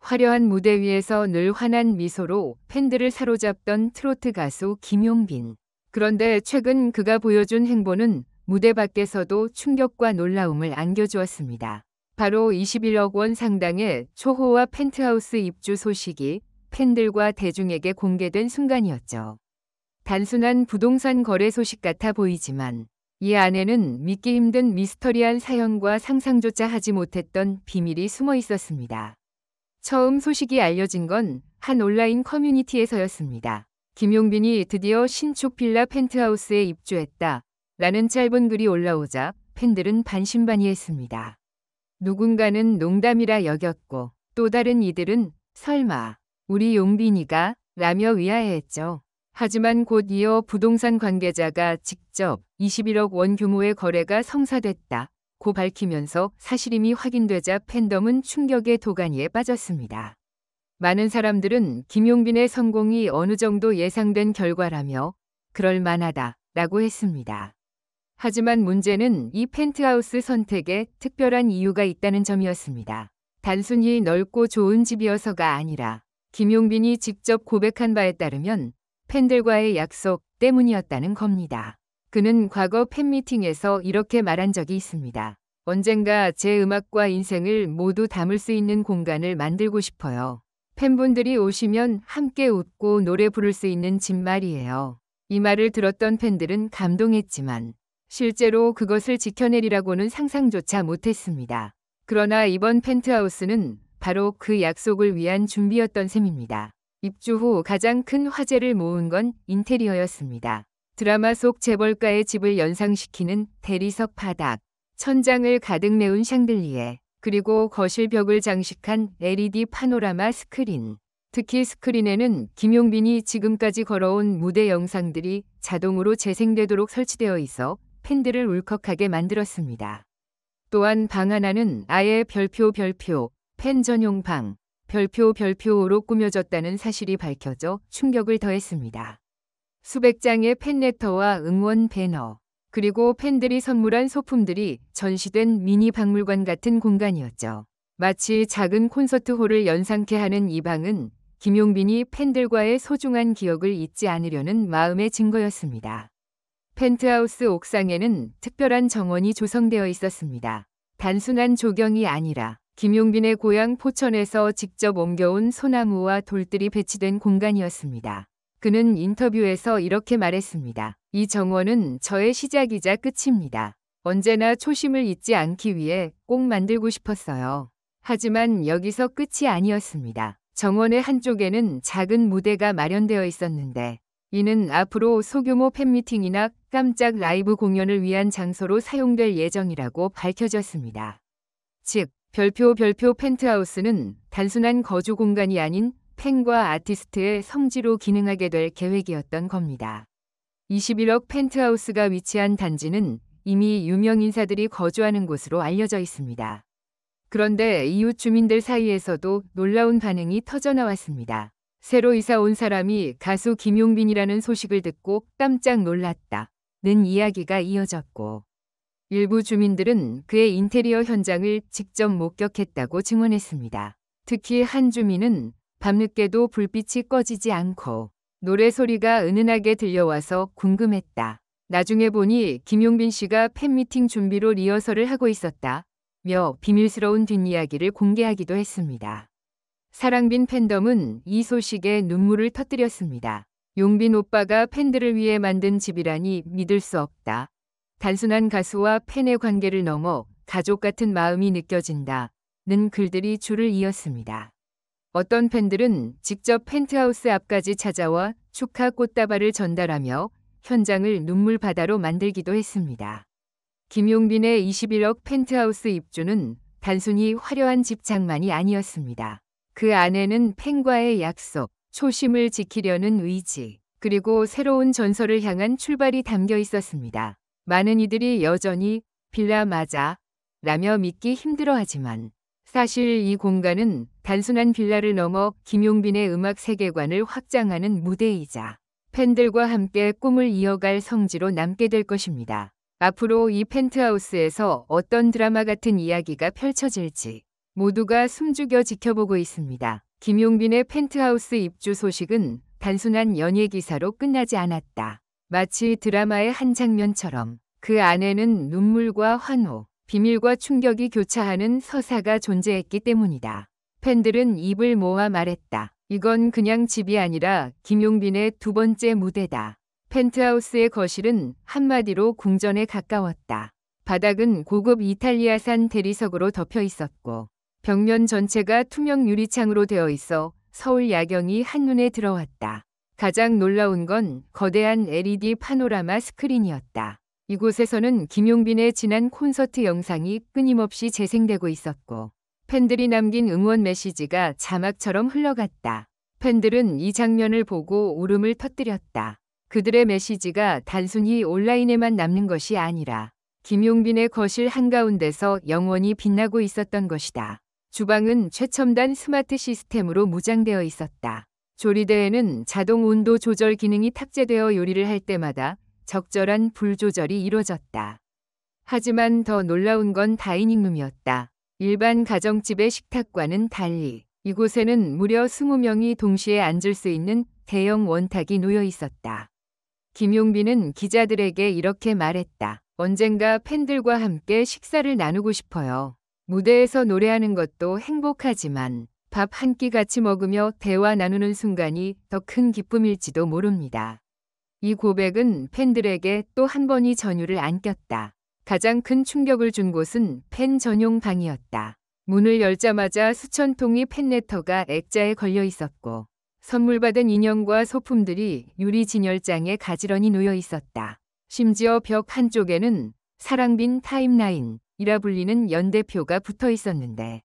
화려한 무대 위에서 늘 환한 미소로 팬들을 사로잡던 트로트 가수 김용빈. 그런데 최근 그가 보여준 행보는 무대 밖에서도 충격과 놀라움을 안겨주었습니다. 바로 21억 원 상당의 초호화 펜트하우스 입주 소식이 팬들과 대중에게 공개된 순간이었죠. 단순한 부동산 거래 소식 같아 보이지만 이 안에는 믿기 힘든 미스터리한 사연과 상상조차 하지 못했던 비밀이 숨어 있었습니다. 처음 소식이 알려진 건 한 온라인 커뮤니티에서였습니다. 김용빈이 드디어 신축 빌라 펜트하우스에 입주했다 라는 짧은 글이 올라오자 팬들은 반신반의했습니다. 누군가는 농담이라 여겼고 또 다른 이들은 설마 우리 용빈이가 라며 위하해했죠. 하지만 곧 이어 부동산 관계자가 직접 21억 원 규모의 거래가 성사됐다고 밝히면서 사실임이 확인되자 팬덤은 충격의 도가니에 빠졌습니다. 많은 사람들은 김용빈의 성공이 어느 정도 예상된 결과라며 그럴 만하다라고 했습니다. 하지만 문제는 이 펜트하우스 선택에 특별한 이유가 있다는 점이었습니다. 단순히 넓고 좋은 집이어서가 아니라 김용빈이 직접 고백한 바에 따르면 팬들과의 약속 때문이었다는 겁니다. 그는 과거 팬미팅에서 이렇게 말한 적이 있습니다. 언젠가 제 음악과 인생을 모두 담을 수 있는 공간을 만들고 싶어요. 팬분들이 오시면 함께 웃고 노래 부를 수 있는 집 말이에요. 이 말을 들었던 팬들은 감동했지만 실제로 그것을 지켜내리라고는 상상조차 못했습니다. 그러나 이번 펜트하우스는 바로 그 약속을 위한 준비였던 셈입니다. 입주 후 가장 큰 화제를 모은 건 인테리어였습니다. 드라마 속 재벌가의 집을 연상시키는 대리석 바닥, 천장을 가득 메운 샹들리에, 그리고 거실 벽을 장식한 LED 파노라마 스크린. 특히 스크린에는 김용빈이 지금까지 걸어온 무대 영상들이 자동으로 재생되도록 설치되어 있어 팬들을 울컥하게 만들었습니다. 또한 방 하나는 아예 별표 팬 전용 방, 별표로 꾸며졌다는 사실이 밝혀져 충격을 더했습니다. 수백 장의 팬레터와 응원 배너, 그리고 팬들이 선물한 소품들이 전시된 미니 박물관 같은 공간이었죠. 마치 작은 콘서트홀을 연상케 하는 이 방은 김용빈이 팬들과의 소중한 기억을 잊지 않으려는 마음의 증거였습니다. 펜트하우스 옥상에는 특별한 정원이 조성되어 있었습니다. 단순한 조경이 아니라 김용빈의 고향 포천에서 직접 옮겨온 소나무와 돌들이 배치된 공간이었습니다. 그는 인터뷰에서 이렇게 말했습니다. 이 정원은 저의 시작이자 끝입니다. 언제나 초심을 잊지 않기 위해 꼭 만들고 싶었어요. 하지만 여기서 끝이 아니었습니다. 정원의 한쪽에는 작은 무대가 마련되어 있었는데 이는 앞으로 소규모 팬미팅이나 깜짝 라이브 공연을 위한 장소로 사용될 예정이라고 밝혀졌습니다. 즉, 별표 펜트하우스는 단순한 거주 공간이 아닌 팬과 아티스트의 성지로 기능하게 될 계획이었던 겁니다. 21억 펜트하우스가 위치한 단지는 이미 유명 인사들이 거주하는 곳으로 알려져 있습니다. 그런데 이웃 주민들 사이에서도 놀라운 반응이 터져나왔습니다. 새로 이사 온 사람이 가수 김용빈이라는 소식을 듣고 깜짝 놀랐다는 이야기가 이어졌고, 일부 주민들은 그의 인테리어 현장을 직접 목격했다고 증언했습니다. 특히 한 주민은 밤늦게도 불빛이 꺼지지 않고 노래 소리가 은은하게 들려와서 궁금했다. 나중에 보니 김용빈 씨가 팬미팅 준비로 리허설을 하고 있었다며 비밀스러운 뒷이야기를 공개하기도 했습니다. 사랑빈 팬덤은 이 소식에 눈물을 터뜨렸습니다. 용빈 오빠가 팬들을 위해 만든 집이라니 믿을 수 없다. 단순한 가수와 팬의 관계를 넘어 가족 같은 마음이 느껴진다는 글들이 줄을 이었습니다. 어떤 팬들은 직접 펜트하우스 앞까지 찾아와 축하 꽃다발을 전달하며 현장을 눈물바다로 만들기도 했습니다. 김용빈의 21억 펜트하우스 입주는 단순히 화려한 집장만이 아니었습니다. 그 안에는 팬과의 약속, 초심을 지키려는 의지, 그리고 새로운 전설을 향한 출발이 담겨 있었습니다. 많은 이들이 여전히 빌라 맞아? 라며 믿기 힘들어하지만 사실 이 공간은 단순한 빌라를 넘어 김용빈의 음악 세계관을 확장하는 무대이자 팬들과 함께 꿈을 이어갈 성지로 남게 될 것입니다. 앞으로 이 펜트하우스에서 어떤 드라마 같은 이야기가 펼쳐질지 모두가 숨죽여 지켜보고 있습니다. 김용빈의 펜트하우스 입주 소식은 단순한 연예 기사로 끝나지 않았다. 마치 드라마의 한 장면처럼 그 안에는 눈물과 환호, 비밀과 충격이 교차하는 서사가 존재했기 때문이다. 팬들은 입을 모아 말했다. 이건 그냥 집이 아니라 김용빈의 두 번째 무대다. 펜트하우스의 거실은 한마디로 궁전에 가까웠다. 바닥은 고급 이탈리아산 대리석으로 덮여 있었고 벽면 전체가 투명 유리창으로 되어 있어 서울 야경이 한눈에 들어왔다. 가장 놀라운 건 거대한 LED 파노라마 스크린이었다. 이곳에서는 김용빈의 지난 콘서트 영상이 끊임없이 재생되고 있었고 팬들이 남긴 응원 메시지가 자막처럼 흘러갔다. 팬들은 이 장면을 보고 울음을 터뜨렸다. 그들의 메시지가 단순히 온라인에만 남는 것이 아니라 김용빈의 거실 한가운데서 영원히 빛나고 있었던 것이다. 주방은 최첨단 스마트 시스템으로 무장되어 있었다. 조리대에는 자동 온도 조절 기능이 탑재되어 요리를 할 때마다 적절한 불 조절이 이루어졌다. 하지만 더 놀라운 건 다이닝룸이었다. 일반 가정집의 식탁과는 달리 이곳에는 무려 20명이 동시에 앉을 수 있는 대형 원탁이 놓여 있었다. 김용빈은 기자들에게 이렇게 말했다. 언젠가 팬들과 함께 식사를 나누고 싶어요. 무대에서 노래하는 것도 행복하지만 밥 한 끼 같이 먹으며 대화 나누는 순간이 더 큰 기쁨일지도 모릅니다. 이 고백은 팬들에게 또 한 번의 전율을 안겼다. 가장 큰 충격을 준 곳은 팬 전용 방이었다. 문을 열자마자 수천 통의 팬레터가 액자에 걸려 있었고 선물 받은 인형과 소품들이 유리 진열장에 가지런히 놓여 있었다. 심지어 벽 한쪽에는 사랑빈 타임라인이라 불리는 연대표가 붙어 있었는데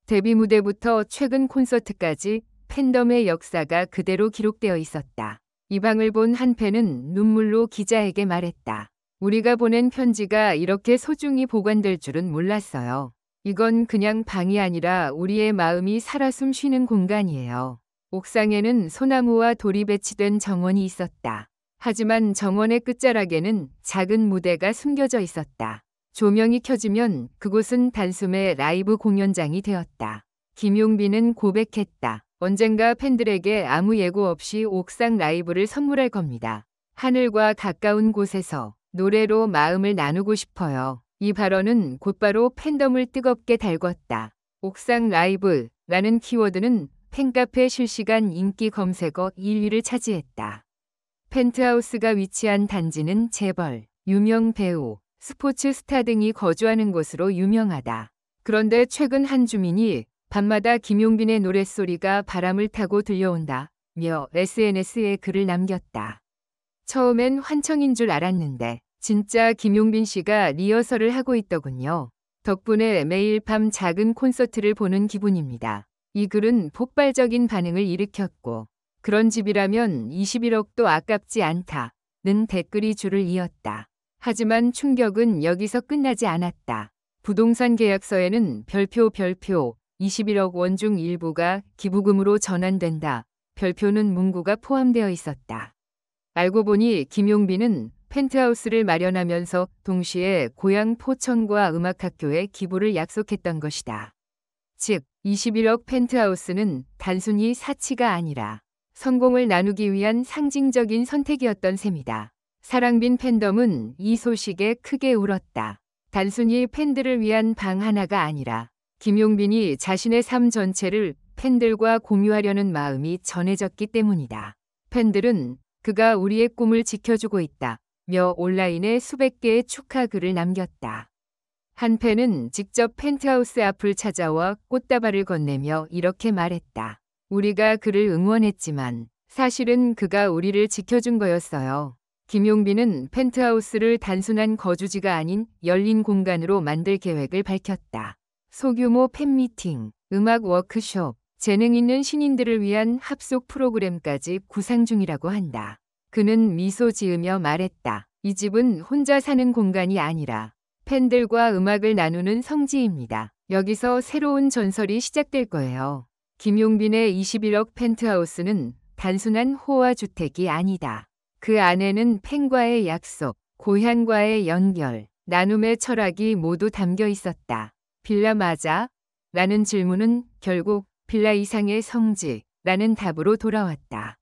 데뷔 무대부터 최근 콘서트까지 팬덤의 역사가 그대로 기록되어 있었다. 이 방을 본 한 팬은 눈물로 기자에게 말했다. 우리가 보낸 편지가 이렇게 소중히 보관될 줄은 몰랐어요. 이건 그냥 방이 아니라 우리의 마음이 살아 숨 쉬는 공간이에요. 옥상에는 소나무와 돌이 배치된 정원이 있었다. 하지만 정원의 끝자락에는 작은 무대가 숨겨져 있었다. 조명이 켜지면 그곳은 단숨에 라이브 공연장이 되었다. 김용빈은 고백했다. 언젠가 팬들에게 아무 예고 없이 옥상 라이브를 선물할 겁니다. 하늘과 가까운 곳에서 노래로 마음을 나누고 싶어요. 이 발언은 곧바로 팬덤을 뜨겁게 달궜다. 옥상 라이브라는 키워드는 팬카페 실시간 인기 검색어 1위를 차지했다. 펜트하우스가 위치한 단지는 재벌, 유명 배우, 스포츠 스타 등이 거주하는 곳으로 유명하다. 그런데 최근 한 주민이 밤마다 김용빈의 노랫소리가 바람을 타고 들려온다며 SNS에 글을 남겼다. 처음엔 환청인 줄 알았는데 진짜 김용빈 씨가 리허설을 하고 있더군요. 덕분에 매일 밤 작은 콘서트를 보는 기분입니다. 이 글은 폭발적인 반응을 일으켰고 그런 집이라면 21억도 아깝지 않다는 댓글이 줄을 이었다. 하지만 충격은 여기서 끝나지 않았다. 부동산 계약서에는 별표 21억 원 중 일부가 기부금으로 전환된다. 별표는 문구가 포함되어 있었다. 알고 보니 김용빈은 펜트하우스를 마련하면서 동시에 고향 포천과 음악학교에 기부를 약속했던 것이다. 즉, 21억 펜트하우스는 단순히 사치가 아니라 성공을 나누기 위한 상징적인 선택이었던 셈이다. 사랑빈 팬덤은 이 소식에 크게 울었다. 단순히 팬들을 위한 방 하나가 아니라 김용빈이 자신의 삶 전체를 팬들과 공유하려는 마음이 전해졌기 때문이다. 팬들은 그가 우리의 꿈을 지켜주고 있다며 온라인에 수백 개의 축하 글을 남겼다. 한 팬은 직접 펜트하우스 앞을 찾아와 꽃다발을 건네며 이렇게 말했다. 우리가 그를 응원했지만 사실은 그가 우리를 지켜준 거였어요. 김용빈은 펜트하우스를 단순한 거주지가 아닌 열린 공간으로 만들 계획을 밝혔다. 소규모 팬미팅, 음악 워크숍, 재능 있는 신인들을 위한 합숙 프로그램까지 구상 중이라고 한다. 그는 미소 지으며 말했다. 이 집은 혼자 사는 공간이 아니라 팬들과 음악을 나누는 성지입니다. 여기서 새로운 전설이 시작될 거예요. 김용빈의 21억 펜트하우스는 단순한 호화 주택이 아니다. 그 안에는 팬과의 약속, 고향과의 연결, 나눔의 철학이 모두 담겨 있었다. 빌라 맞아? 라는 질문은 결국 빌라 이상의 성지라는 답으로 돌아왔다.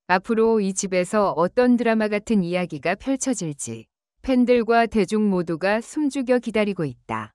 앞으로 이 집에서 어떤 드라마 같은 이야기가 펼쳐질지 팬들과 대중 모두가 숨죽여 기다리고 있다.